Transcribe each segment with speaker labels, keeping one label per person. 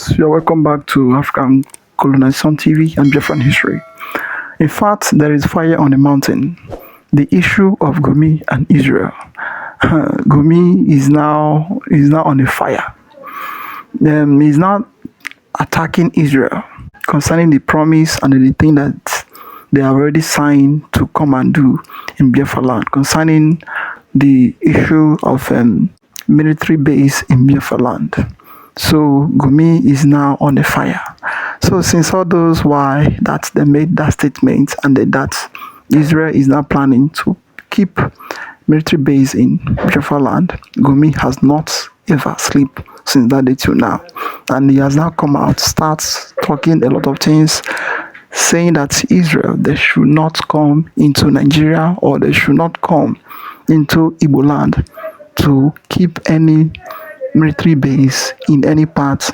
Speaker 1: You're welcome back to African Colonization TV and Biafra History. In fact, there is fire on the mountain. The issue of Gumi and Israel. Gumi is now on a fire. He's not attacking Israel concerning the promise and the thing that they have already signed to come and do in Biafra land, concerning the issue of military base in Biafra land. So Gumi is now on the fire. So since all those why that they made that statement and that Israel is now planning to keep military base in Biafra land, Gumi has not ever slept since that day till now. And he has now come out, starts talking a lot of things, saying that Israel, they should not come into Nigeria or they should not come into Igbo land to keep any military base in any part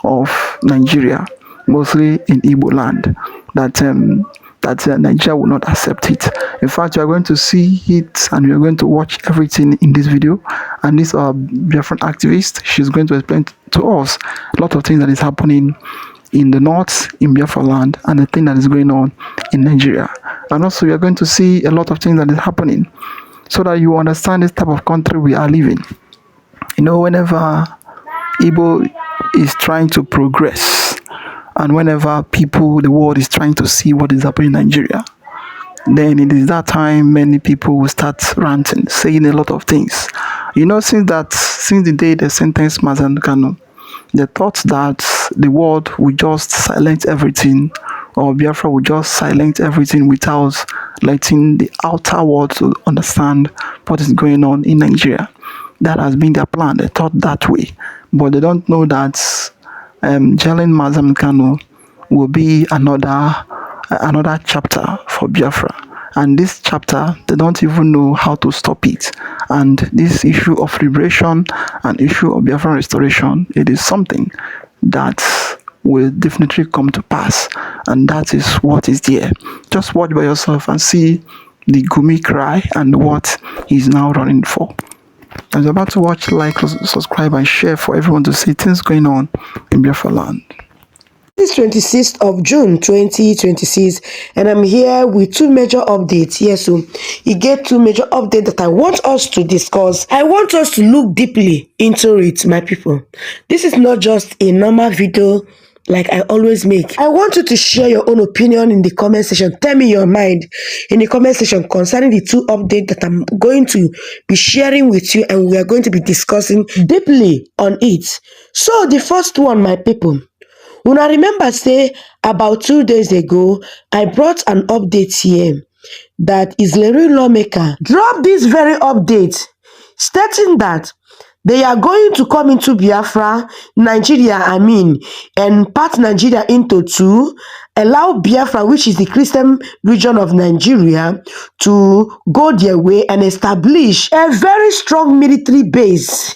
Speaker 1: of Nigeria, mostly in Igbo land, that Nigeria will not accept it. In fact, you are going to see it and you are going to watch everything in this video. And this Biafran activist, she's going to explain to us a lot of things that is happening in the north, in Biafra land, and the thing that is going on in Nigeria. And also, you are going to see a lot of things that is happening so that you understand this type of country we are living. You know, whenever Igbo is trying to progress, and whenever the world is trying to see what is happening in Nigeria, then it is that time many people will start ranting, saying a lot of things. You know, since the day they sentenced Nnamdi Kanu, they thought that the world would just silence everything, or Biafra would just silence everything without letting the outer world to understand what is going on in Nigeria. That has been their plan. They thought that way, but they don't know that jailing Nnamdi Kanu will be another chapter for Biafra. And this chapter, they don't even know how to stop it. And this issue of liberation and issue of Biafra restoration, it is something that will definitely come to pass. And that is what is there. Just watch by yourself and see the Gumi cry and what he's now running for. As you're about to watch, like, subscribe, and share for everyone to see things going on in Biafra land.
Speaker 2: This 26th of June 2026, and I'm here with two major updates. Yes, so you get two major updates that I want us to discuss. I want us to look deeply into it, my people. This is not just a normal video like I always make. I want you to share your own opinion in the comment section. Tell me your mind in the comment section concerning the two updates that I'm going to be sharing with you, and we are going to be discussing deeply on it. So the first one, my people, when I remember, say, about 2 days ago, I brought an update here that Israeli lawmaker dropped this very update stating that they are going to come into Biafra, Nigeria, and part Nigeria into two, allow Biafra, which is the Christian region of Nigeria, to go their way and establish a very strong military base.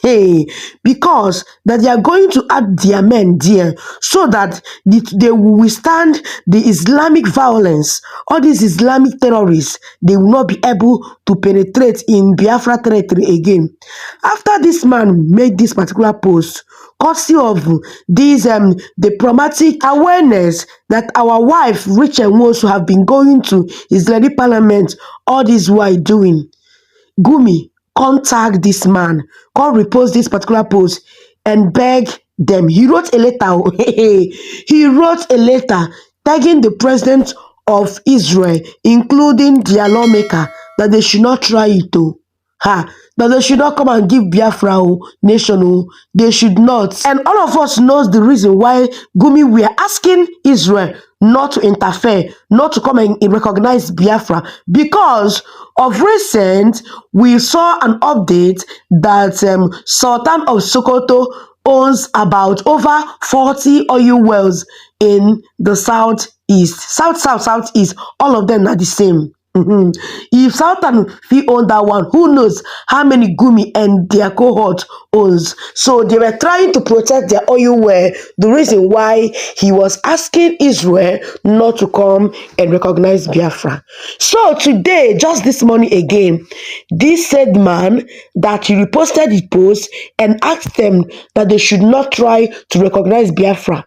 Speaker 2: Because that they are going to add their men there so that they will withstand the Islamic violence. All these Islamic terrorists, they will not be able to penetrate in Biafra territory again. After this man made this particular post, courtesy of this diplomatic awareness that our wife Rachel Nwosu have been going to Israeli parliament all this while doing, Gumi contact this man, come repost this particular post and beg them. He wrote a letter. He wrote a letter tagging the president of Israel, including their lawmaker, that they should not try it to. That they should not come and give Biafra nation. They should not. And all of us knows the reason why Gumi we are asking Israel not to interfere, not to come and recognize Biafra, because of recent we saw an update that Sultan of Sokoto owns about over 40 oil wells in the southeast, southeast. All of them are the same. If Sultan fit own that one, who knows how many Gumi and their cohort owns. So they were trying to protect their oil well. The reason why he was asking Israel not to come and recognize Biafra. So today, just this morning again, this said man that he reposted his post and asked them that they should not try to recognize Biafra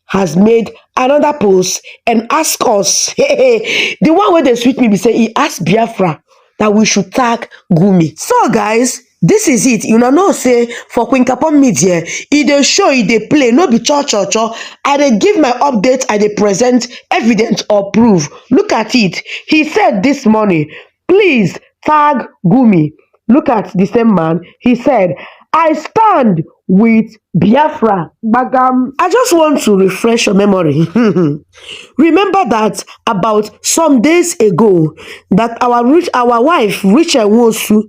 Speaker 2: has made another post and ask us, the one where they sweet me be say he asked Biafra that we should tag Gumi. So guys, this is it. You know say for Queen Kapon Media, if they show, if they play, no be cho. I dey give my update, I dey present evidence or proof. Look at it. He said this morning, please tag Gumi. Look at the same man. He said, I stand with Biafra. Bagam. I just want to refresh your memory. Remember that about some days ago, that our wife, Richard Wosu,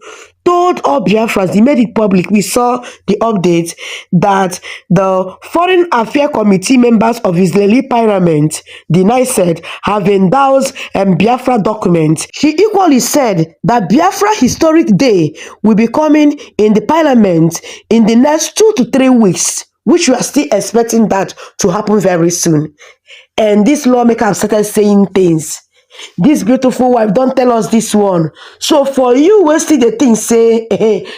Speaker 2: told all Biafras, he made it public. We saw the update that the Foreign Affairs Committee members of Israeli Parliament, the Knesset, have endorsed Biafra document. She equally said that Biafra Historic Day will be coming in the Parliament in the next 2 to 3 weeks, which we are still expecting that to happen very soon. And this lawmaker have started saying things. This beautiful wife don't tell us this one. So for you, we still the thing say,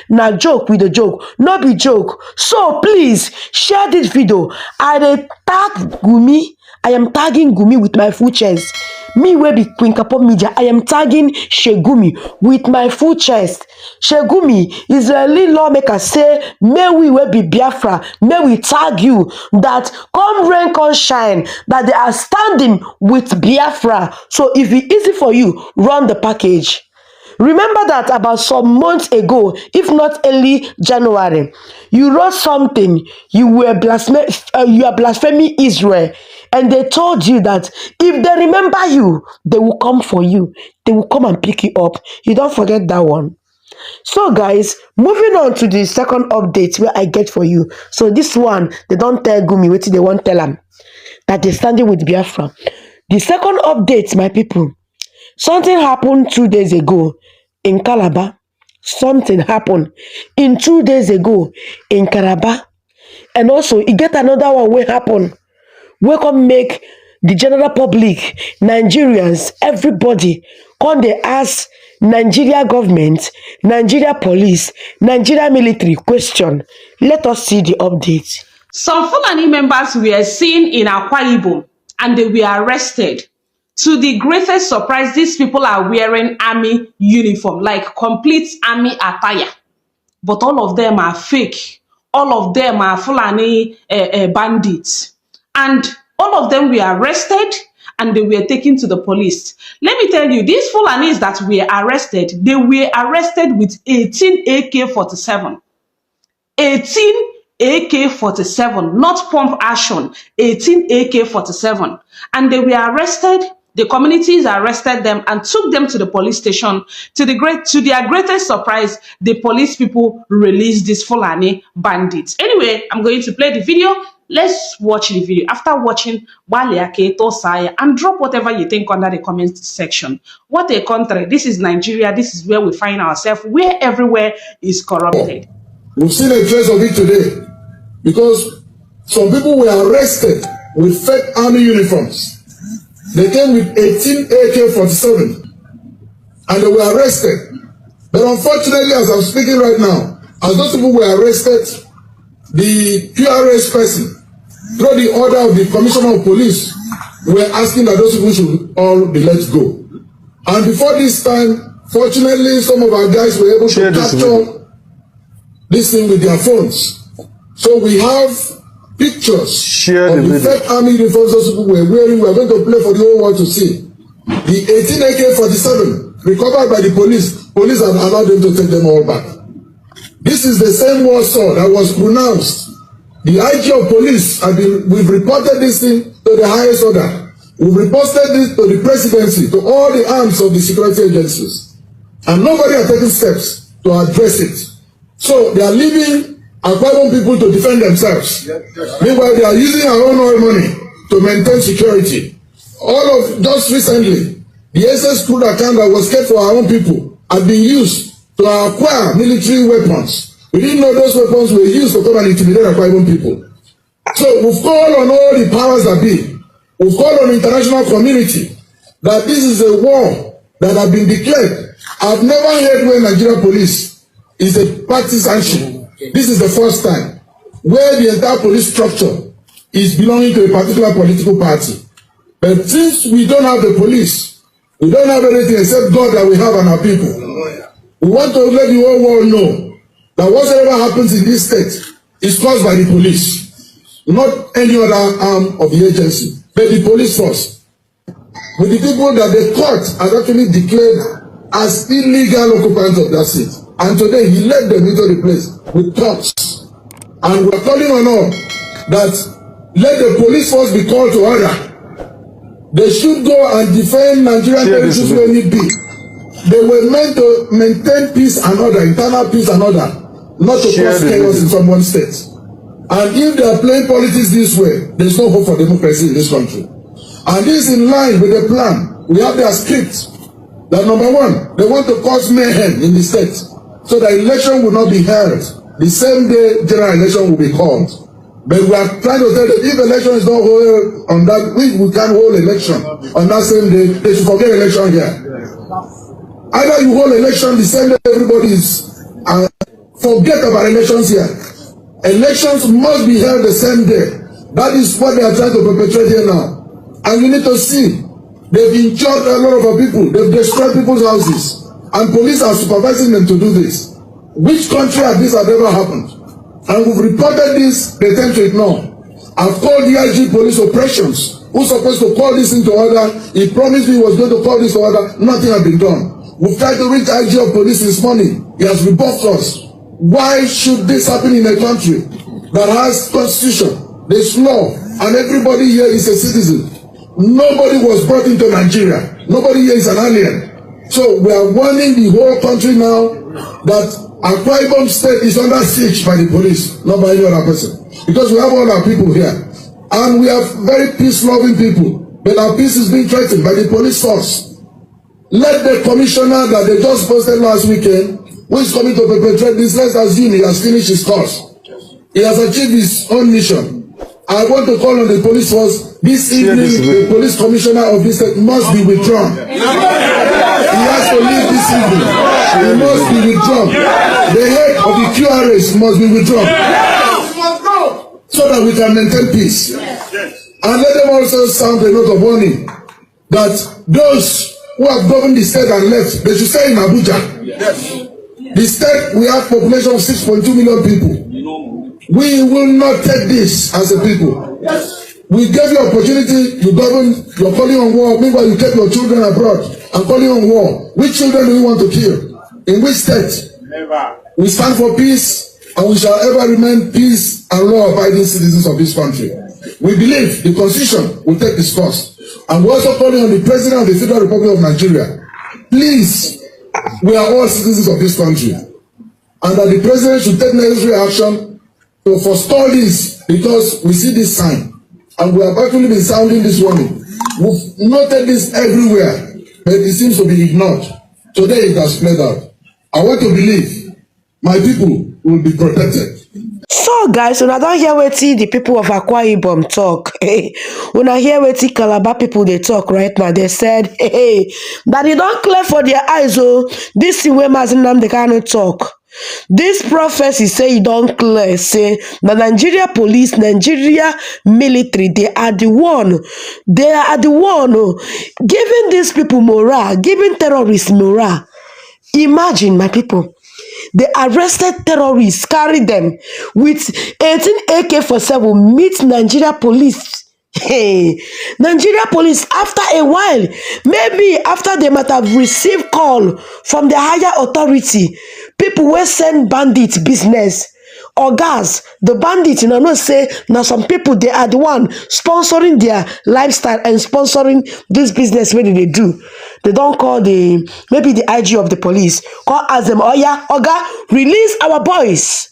Speaker 2: na joke with a joke, not be joke. So please share this video. I tag Gumi. I am tagging Gumi with my full chest. Me will be Queen Kapon Media. I am tagging Sheikh Gumi with my full chest. Sheikh Gumi, Israeli lawmaker say, may we will be Biafra, may we tag you that come rain, come shine, that they are standing with Biafra. So if it's easy for you, run the package. Remember that about some months ago, if not early January, you wrote something, you are blaspheming Israel, and they told you that if they remember you, they will come for you. They will come and pick you up. You don't forget that one. So guys, moving on to the second update where I get for you. So this one, they don't tell Gumi, what they won't tell them, that they're standing with Biafra. The second update, my people, something happened 2 days ago in Calabar. Something happened 2 days ago in Calabar. And also, you get another one where happen. We can make the general public, Nigerians, everybody, come they ask Nigeria government, Nigeria police, Nigeria military question. Let us see the update.
Speaker 3: Some Fulani members were seen in Akwa Ibom and they were arrested. To the greatest surprise, these people are wearing army uniform, like complete army attire. But all of them are fake. All of them are Fulani bandits. And all of them were arrested and they were taken to the police. Let me tell you, these Fulanis that were arrested, they were arrested with 18 AK-47. 18 AK-47, not pump action, 18 AK-47. And they were arrested. The communities arrested them and took them to the police station. To their greatest surprise, the police people released these Fulani bandits. Anyway, I'm going to play the video. Let's watch the video. After watching, and drop whatever you think under the comment section. What a country. This is Nigeria. This is where we find ourselves, where everywhere is corrupted.
Speaker 4: We've seen a trace of it today because some people were arrested with fake army uniforms. They came with 18 AK-47 and they were arrested. But unfortunately, as I'm speaking right now, as those people were arrested, the QRS person, through the order of the Commissioner of Police, were asking that those people should all be let go. And before this time, fortunately, some of our guys were able to capture this thing with their phones. So we have pictures of the fake army uniforms those people were wearing. We are going to play for the whole world to see. The 18 AK-47 recovered by the police. Police have allowed them to take them all back. This is the same war sword that was pronounced. The IG of police we've reported this thing to the highest order. We've reported this to the presidency, to all the arms of the security agencies. And nobody are taking steps to address it. So they are leaving Akwa Ibom people to defend themselves. Meanwhile, they are using our own oil money to maintain security. Just recently, the The SS crude account that was kept for our own people had been used to acquire military weapons. We didn't know those weapons were used to come and intimidate our own people. So we've called on all the powers that be. We've called on the international community that this is a war that has been declared. I've never heard where Nigeria police is a partisanship. This is the first time where the entire police structure is belonging to a particular political party. But since we don't have the police, we don't have anything except God that we have on our people. We want to let the whole world know that whatever happens in this state is caused by the police, not any other arm of the agency, but the police force. With the people that the court has actually declared as illegal occupants of that seat. And today he led them into the place with thugs. And we are calling on all that let the police force be called to order. They should go and defend Nigerian territories where need be. They were meant to maintain peace and order, internal peace and order, not to cause chaos in someone's state. And if they are playing politics this way, there is no hope for democracy in this country. And this is in line with the plan. We have their script. That number one, they want to cause mayhem in the state so that election will not be held the same day general election will be called. But we are trying to tell them if election is not held on that week, we can hold election on that same day. They should forget election here. Either you hold election the same day everybody is forget about elections here. Elections must be held the same day. That is what they are trying to perpetrate here now. And you need to see, they've injured a lot of our people. They've destroyed people's houses. And police are supervising them to do this. Which country has this ever happened? And we've reported this, they tend to ignore. I've called the IG police operations. Who's supposed to call this into order? He promised me he was going to call this to order. Nothing has been done. We've tried to reach IG of police this morning. He has rebuffed us. Why should this happen in a country that has constitution, there's law, and everybody here is a citizen? Nobody was brought into Nigeria. Nobody here is an alien. So we are warning the whole country now that Akwa Ibom State is under siege by the police, not by any other person. Because we have all our people here. And we have very peace-loving people. But our peace is being threatened by the police force. Let the commissioner that they just posted last weekend, who is coming to perpetrate this, let's assume he has finished his course. He has achieved his own mission. I want to call on the police force this evening. The police commissioner of this state must be withdrawn. He has to leave this evening. He must be withdrawn. The head of the QRS must be withdrawn. So that we can maintain peace. And let them also sound a note of warning that those who have governed the state and left, they should stay in Abuja. The state, we have population of 6.2 million people. We will not take this as a people. We gave you opportunity, you govern, you're calling on war. Meanwhile, you kept your children abroad and calling on war. Which children do you want to kill? In which state? Never. We stand for peace, and we shall ever remain peace and law-abiding citizens of this country. We believe the Constitution will take its course. And we're also calling on the President of the Federal Republic of Nigeria. Please, we are all citizens of this country. And that the President should take necessary action to forestall this, because we see this sign. And we have actually been sounding this warning. We've noted this everywhere, but it seems to be ignored. Today it has played out. I want to believe my people will be protected.
Speaker 2: So guys, una don hear wetin the people of Akwa Ibom talk. Una hear wetin Calabar people dey talk right now. They said, that e don clear for their eyes. Oh, this is where Nnamdi Kanu talk. This prophecy say e don clear, say the Nigeria police, Nigeria military, they are the one giving these people morale, giving terrorists morale. Imagine, my people, they arrested terrorists, carry them with 18 AK-47, meet Nigeria police. Hey, Nigeria police, after a while, maybe after they might have received call from the higher authority, people will send bandit business or gas. The bandits, you know, say now some people, they are the one sponsoring their lifestyle and sponsoring this business. What do they do? They don't call maybe the IG of the police, call ask them, oh yeah, Oga, release our boys.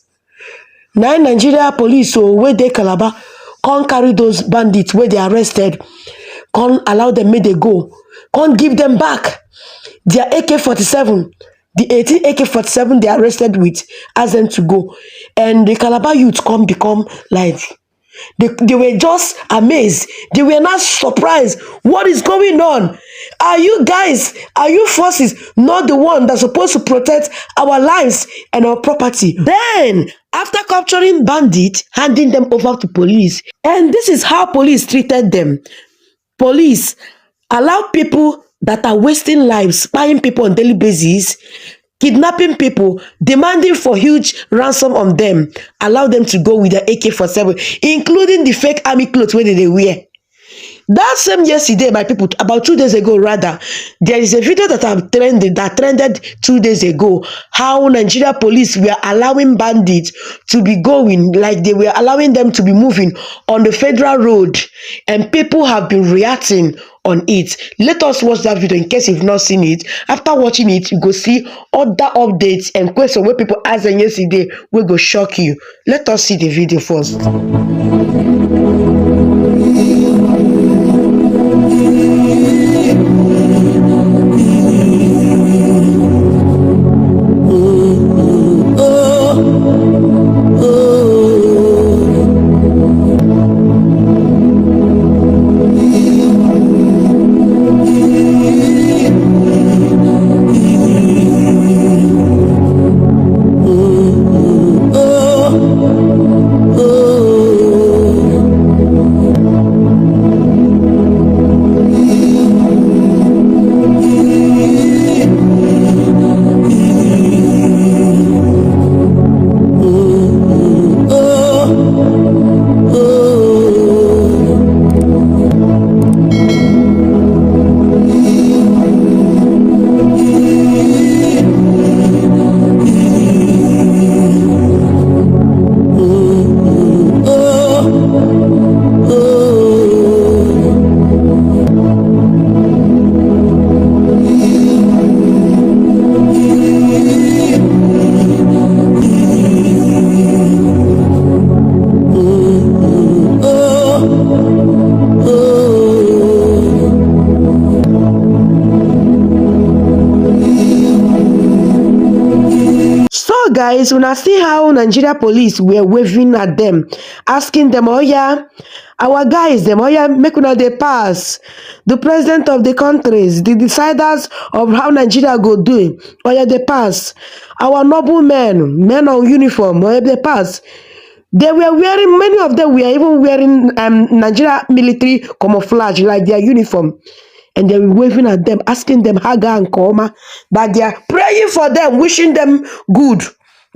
Speaker 2: Now Nigeria police, so where they Calabar, can't carry those bandits where they arrested, can't allow them, may they go, can't give them back their AK-47. The 18 AK-47 they arrested with, asked them to go. And the Calabar youth become like, they were just amazed. They were not surprised. What is going on? Are you guys, are you forces not the one that's supposed to protect our lives and our property? Then, after capturing bandits, handing them over to police. And this is how police treated them. Police allow people that are wasting lives, spying people on daily basis, kidnapping people, demanding for huge ransom on them, allow them to go with their AK-47, including the fake army clothes where they wear. That same yesterday, my people, about 2 days ago rather, there is a video that trended 2 days ago, how Nigeria police were allowing bandits to be going, like they were allowing them to be moving on the federal road, and people have been reacting on it. Let us watch that video in case you've not seen it. After watching it, you go see other updates and questions where people asked them yesterday will go shock you. Let us see the video first. Guys, when I see how Nigeria police were waving at them, asking them, oh yeah, our guys, them, oh yeah, make una they pass. The president of the countries, the deciders of how Nigeria go do it, oh yeah, they pass. Our noble men on uniform, oh yeah, they pass. They were wearing, many of them were even wearing Nigeria military camouflage, like their uniform. And they were waving at them, asking them, Haga and Koma, that they are praying for them, wishing them good.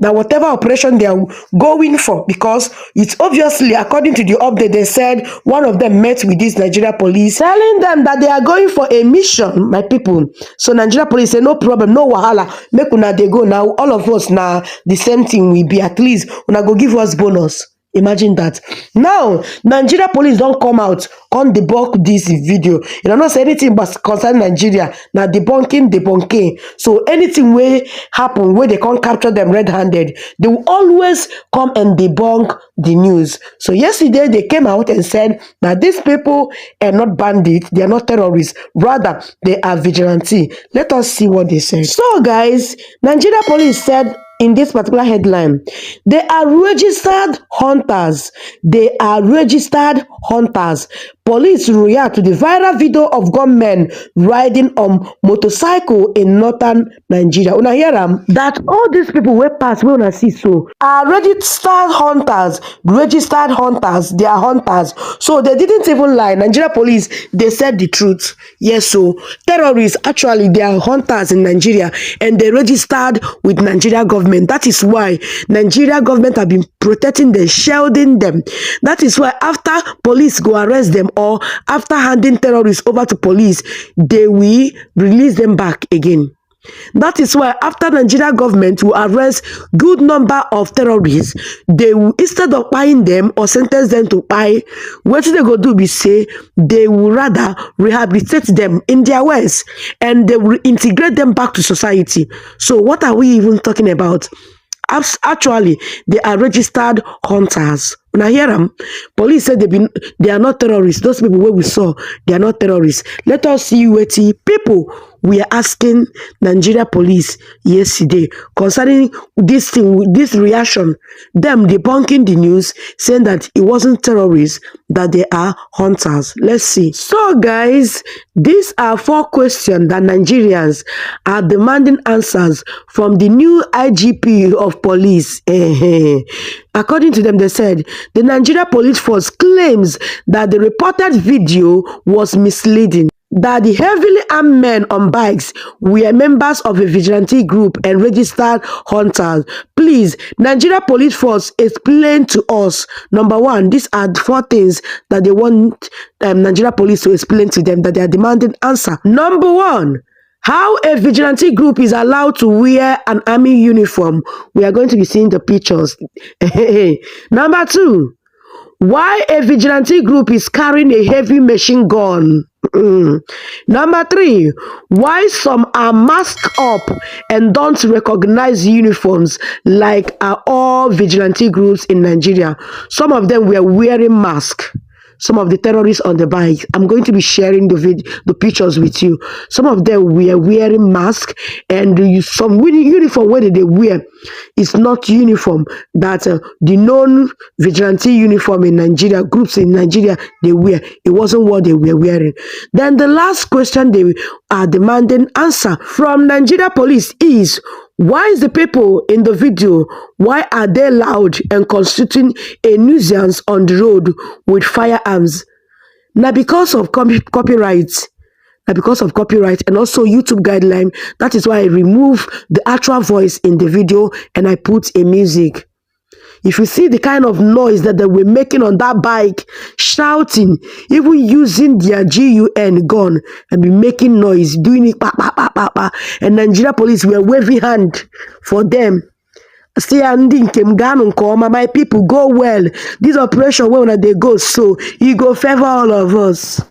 Speaker 2: That whatever operation they are going for, because it's obviously, according to the update, they said one of them met with this Nigeria police, telling them that they are going for a mission, my people. So Nigeria police say, no problem, no wahala, make una they go now. All of us now, the same thing will be, at least una go give us bonus. Imagine that. Now, Nigeria police don't come out on debunk this video. You don't say anything but concern Nigeria. Now debunking. So anything will happen where they can't capture them red-handed, they will always come and debunk the news. So yesterday they came out and said that these people are not bandits, they are not terrorists, rather they are vigilante. Let us see what they said. So guys, Nigeria police said in this particular headline, they are registered hunters. They are registered hunters. Police react to the viral video of gunmen riding on motorcycle in northern Nigeria. Una hear them? That all these people will pass, we wanna see so are registered hunters. Registered hunters. They are hunters. So they didn't even lie. Nigeria police, they said the truth. Yes, so terrorists actually they are hunters in Nigeria and they registered with Nigeria government. That is why Nigeria government have been protecting them, shielding them. That is why after police go arrest them or after handing terrorists over to police, they will release them back again. That is why after Nigeria government will arrest good number of terrorists, they will, instead of buying them or sentence them to buy, what they go do be say they will rather rehabilitate them in their ways and they will integrate them back to society. So what are we even talking about? Actually, they are registered hunters. When I hear them, police said they are not terrorists. Those people where we saw, they are not terrorists. Let us see what people we are asking Nigeria police yesterday concerning this thing, this reaction, them debunking the news, saying that it wasn't terrorists, that they are hunters. Let's see. So guys, these are 4 questions that Nigerians are demanding answers from the new IGP of police. According to them, they said the Nigeria police force claims that the reported video was misleading, that the heavily armed men on bikes were members of a vigilante group and registered hunters. Please, Nigeria police force, explain to us. Number 1, these are 4 things that they want Nigeria police to explain to them, that they are demanding answer. Number 1, how a vigilante group is allowed to wear an army uniform. We are going to be seeing the pictures. Number 2, why a vigilante group is carrying a heavy machine gun. Number 3, why some are masked up and don't recognize uniforms like are all vigilante groups in Nigeria. Some of them were wearing masks. Some of the terrorists on the bike. I'm going to be sharing the pictures with you. Some of them were wearing masks, and some uniform where they wear is not uniform that the known vigilante uniform in Nigeria, groups in Nigeria, they wear. It wasn't what they were wearing. Then the last question they are demanding answer from Nigeria police is, why is the people in the video, why are they loud and constituting a nuisance on the road with firearms? Now because of copyright. Now because of copyright and also YouTube guideline, that is why I remove the actual voice in the video and I put a music. If you see the kind of noise that they were making on that bike, shouting, even using their gun gun and be making noise, doing it, and Nigeria police were waving hand for them. Say, my people go well. This operation, when they go, so you go favor all of us.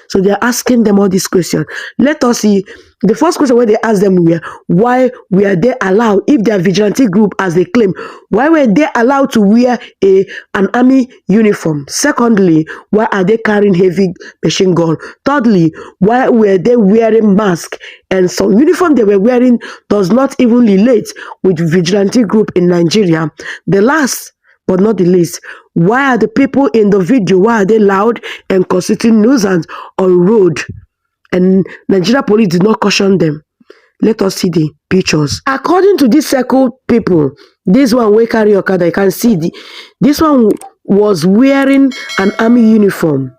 Speaker 2: So they're asking them all these questions. Let us see. The first question where they asked them were, why were they allowed, if they are vigilante group as they claim, why were they allowed to wear an army uniform? Secondly, why are they carrying heavy machine gun? Thirdly, why were they wearing masks? And some uniform they were wearing does not even relate with vigilante group in Nigeria. The last but not the least, why are the people in the video, why are they loud and constituting nuisance on road? And Nigeria police did not caution them. Let us see the pictures. According to these circle people, this one will carry Okada, you can see this one was wearing an army uniform.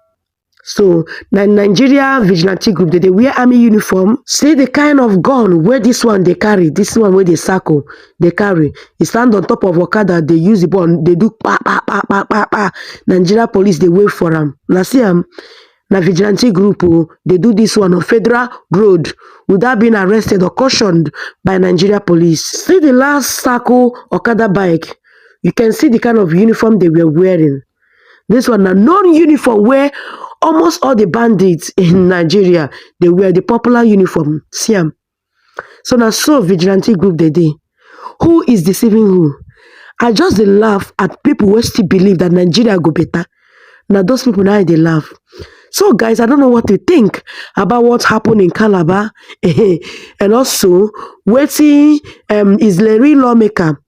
Speaker 2: So the Nigeria vigilante group, they wear army uniform. See the kind of gun where this one they carry, this one where they circle, they carry. They stand on top of Okada, they use the gun, they do pa pa pa pa pa pa. Nigeria police, they wait for them. Now see na vigilante group, they do this one on Federal Road without being arrested or cautioned by Nigeria police. See the last circle Okada bike. You can see the kind of uniform they were wearing. This one, a non-uniform where almost all the bandits in Nigeria, they wear the popular uniform. See them. So now, so vigilante group they did. Who is deceiving who? I just laugh at people who still believe that Nigeria go better. Now those people now they laugh. So guys, I don't know what to think about what happened in Calabar, and also waiting Israeli lawmaker,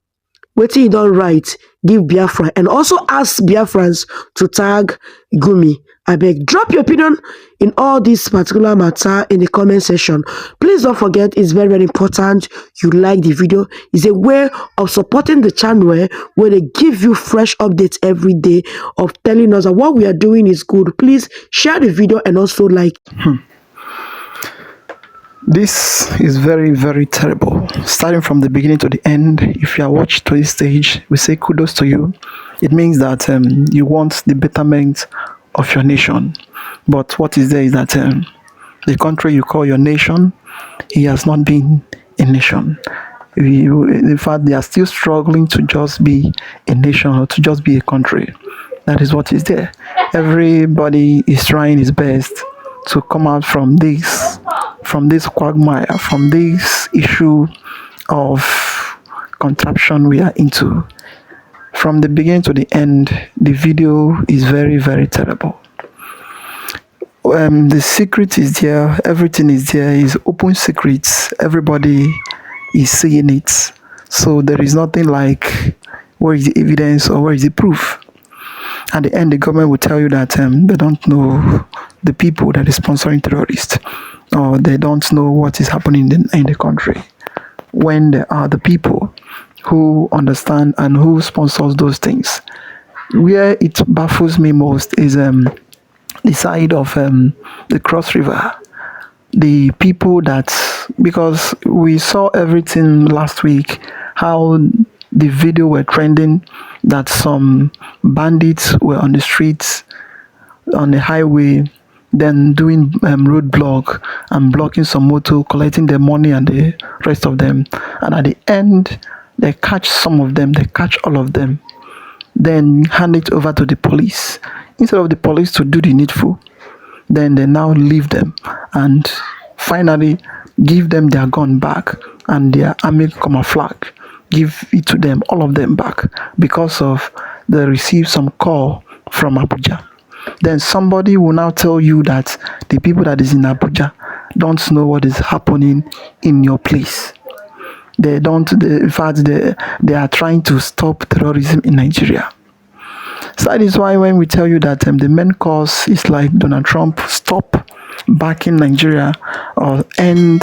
Speaker 2: waiting he don't write, give Biafra, and also ask Biafrans to tag Gumi. I beg, drop your opinion in all this particular matter in the comment section. Please don't forget, it's very, very important you like the video. It's a way of supporting the channel where they give you fresh updates every day of telling us that what we are doing is good. Please share the video and also like.
Speaker 1: This is very, very terrible. Starting from the beginning to the end, if you are watched to this stage, we say kudos to you. It means that you want the betterment of your nation. But what is there is that the country you call your nation, it has not been a nation. In fact, they are still struggling to just be a nation or to just be a country. That is what is there. Everybody is trying his best to come out from this quagmire, from this issue of contraption we are into. From the beginning to the end, the video is very, very terrible. The secret is there, everything is there, is open secrets, everybody is seeing it. So there is nothing like where is the evidence or where is the proof. At the end, the government will tell you that they don't know the people that is sponsoring terrorists, or they don't know what is happening in the country, when there are the people who understand and who sponsors those things. Where it baffles me most is the side of the Cross River. The people that, because we saw everything last week, how the video were trending that some bandits were on the streets, on the highway, then doing roadblock and blocking some motor, collecting their money and the rest of them. And at the end, they catch some of them, they catch all of them, then hand it over to the police. Instead of the police to do the needful, then they now leave them and finally give them their gun back and their army camouflage. Give it to them, all of them back, because of they received some call from Abuja. Then somebody will now tell you that the people that is in Abuja don't know what is happening in your place. In fact, they are trying to stop terrorism in Nigeria. So that is why when we tell you that the main cause is like Donald Trump, stop backing Nigeria, or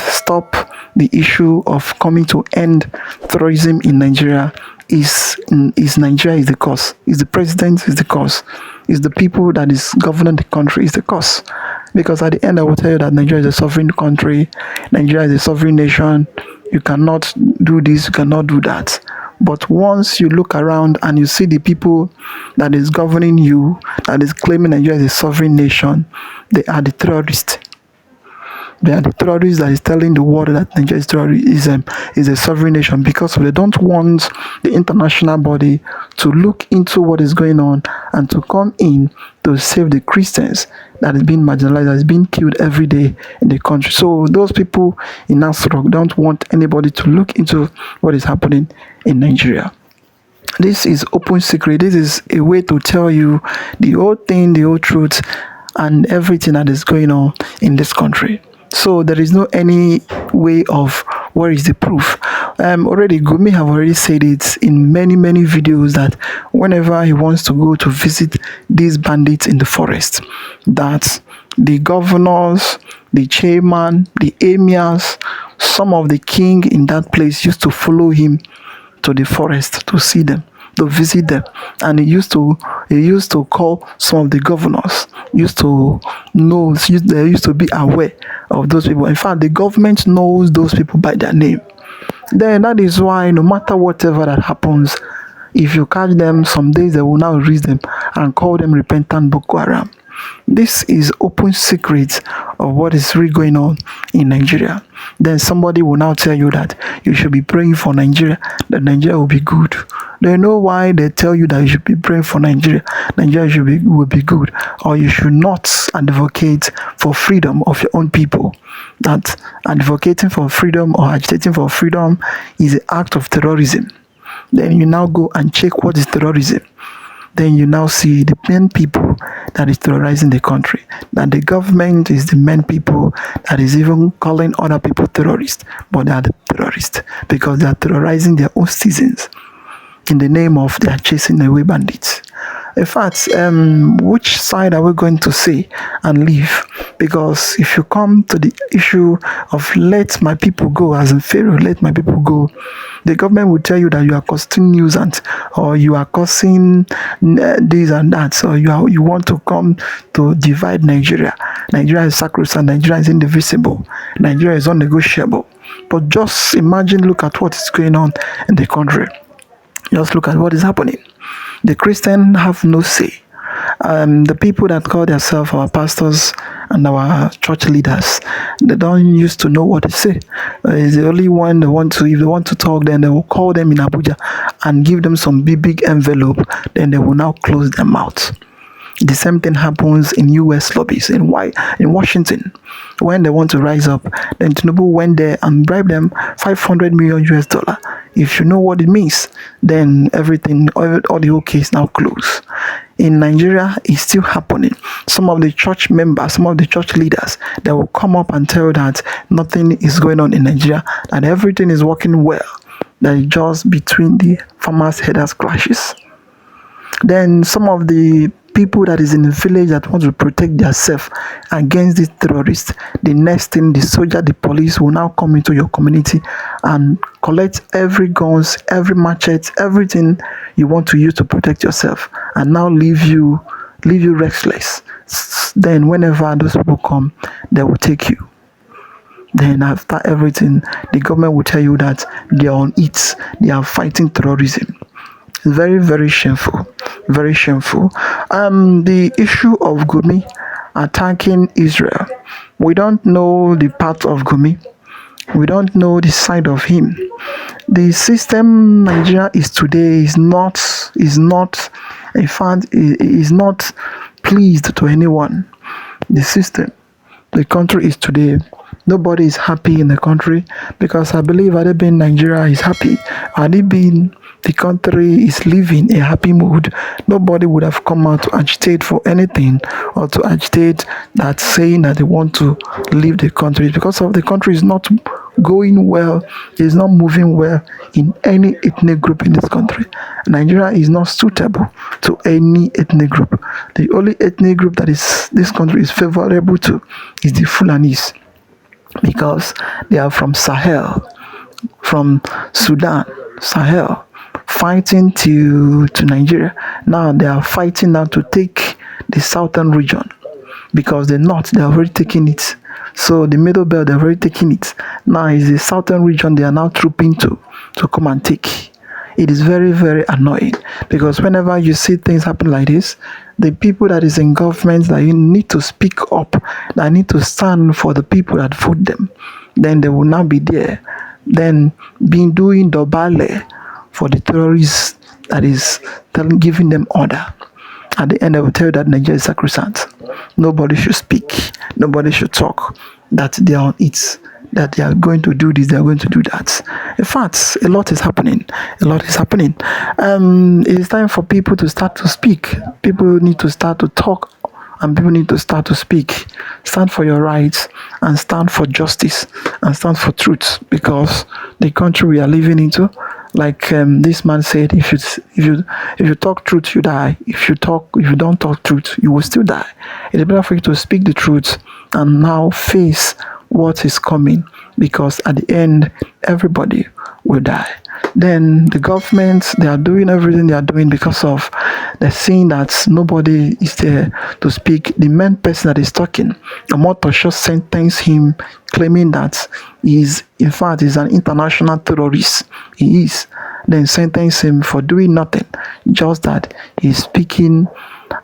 Speaker 1: stop the issue of coming to end terrorism in Nigeria, is Nigeria is the cause, is the president is the cause, is the people that is governing the country is the cause. Because at the end I will tell you that Nigeria is a sovereign country, Nigeria is a sovereign nation, you cannot do this, you cannot do that. But once you look around and you see the people that is governing you, that is claiming Nigeria is a sovereign nation, they are the terrorists. They are the terrorists that is telling the world that Nigeria is a sovereign nation, because they don't want the international body to look into what is going on and to come in to save the Christians that is being marginalized, that is being killed every day in the country. So those people in Nasrok don't want anybody to look into what is happening in Nigeria. This is open secret. This is a way to tell you the whole thing, the whole truth, and everything that is going on in this country. So there is no any way of where is the proof. Already Gumi have already said it in many videos that whenever he wants to go to visit these bandits in the forest, that the governors, the chairman, the emirs, some of the king in that place used to follow him to the forest to see them, to visit them. And he used to call some of the governors, they used to be aware of those people. In fact, the government knows those people by their name. Then that is why no matter whatever that happens, if you catch them, some days they will now release them and call them repentant Boko Haram. This is open secret of what is really going on in Nigeria. Then somebody will now tell you that you should be praying for Nigeria, that Nigeria will be good. They know why they tell you that you should be praying for Nigeria. Nigeria will be good, or you should not advocate for freedom of your own people. That advocating for freedom or agitating for freedom is an act of terrorism. Then you now go and check what is terrorism. Then you now see the main people that is terrorizing the country. That the government is the main people that is even calling other people terrorists, but they are the terrorists because they are terrorizing their own citizens in the name of they are chasing away bandits. In fact, which side are we going to say and leave? Because if you come to the issue of let my people go, as in Pharaoh, let my people go, the government will tell you that you are causing nuisance, or you are causing this and that, so you want to come to divide Nigeria. Nigeria is sacrosanct, Nigeria is indivisible, Nigeria is unnegotiable. But just imagine, look at what is going on in the country. Just look at what is happening. The Christians have no say. The people that call themselves our pastors and our church leaders, they don't used to know what to say. It's the only one they want to, if they want to talk, then they will call them in Abuja and give them some big envelope, then they will now close their mouth. The same thing happens in US lobbies in Washington. When they want to rise up, then Tinubu went there and bribed them $500 million US. If you know what it means, then everything, all the whole case now closed. In Nigeria, it's still happening. Some of the church members, some of the church leaders, they will come up and tell that nothing is going on in Nigeria, that everything is working well, that it's just between the farmers' headers clashes. Then some of the people that is in the village that want to protect themselves against these terrorists, the next thing, the soldier, the police will now come into your community and collect every guns, every machete, everything you want to use to protect yourself, and now leave you restless. Then whenever those people come, they will take you. Then after everything, the government will tell you that they are on it, they are fighting terrorism. Very, very shameful. Very shameful. The issue of Gumi attacking Israel. We don't know the part of Gumi. We don't know the side of him. The system Nigeria is today is not, in fact, is not pleased to anyone. The system, the country is today. Nobody is happy in the country, because I believe had it been Nigeria is happy, had it been the country is living a happy mood, nobody would have come out to agitate for anything, or to agitate that saying that they want to leave the country, because of the country is not going well, is not moving well in any ethnic group in this country. Nigeria is not suitable to any ethnic group. The only ethnic group that is this country is favorable to is the Fulanis, because they are from Sahel, from Sudan, Sahel, fighting to Nigeria. Now they are fighting now to take the southern region, because the north, they are already taking it. So the middle belt, they're already taking it. Now is the southern region they are now trooping to come and take. It is very, very annoying, because whenever you see things happen like this, the people that is in government that you need to speak up, that need to stand for the people that vote them, then they will now be there, then being doing the ballet for the terrorists that is giving them order. At the end, I will tell you that Nigeria is sacrosanct. Nobody should speak. Nobody should talk. That they are on it. That they are going to do this. They are going to do that. In fact, a lot is happening. A lot is happening. It is time for people to start to speak. People need to start to talk, and people need to start to speak. Stand for your rights, and stand for justice, and stand for truth, because the country we are living into, like this man said, if you talk truth, you die. If you don't talk truth, you will still die. It is better for you to speak the truth and now face what is coming, because at the end, everybody will die. Then the government, they are doing everything they are doing because of they're seeing that nobody is there to speak. The main person that is talking, Omotosho sentenced him, claiming that he is, in fact, is an international terrorist. He is. Then sentence him for doing nothing, just that he's speaking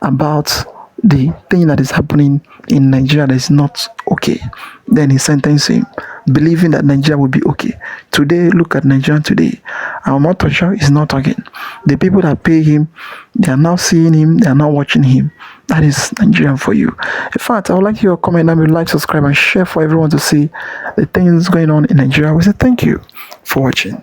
Speaker 1: about the thing that is happening in Nigeria that is not okay. Then he sentenced him, believing that Nigeria will be okay. Today, look at Nigeria today. Our Motosho is not talking. The people that pay him, they are now seeing him, they are now watching him. That is Nigerian for you. In fact, I would like your comment down below, like, subscribe, and share for everyone to see the things going on in Nigeria. We say thank you for watching.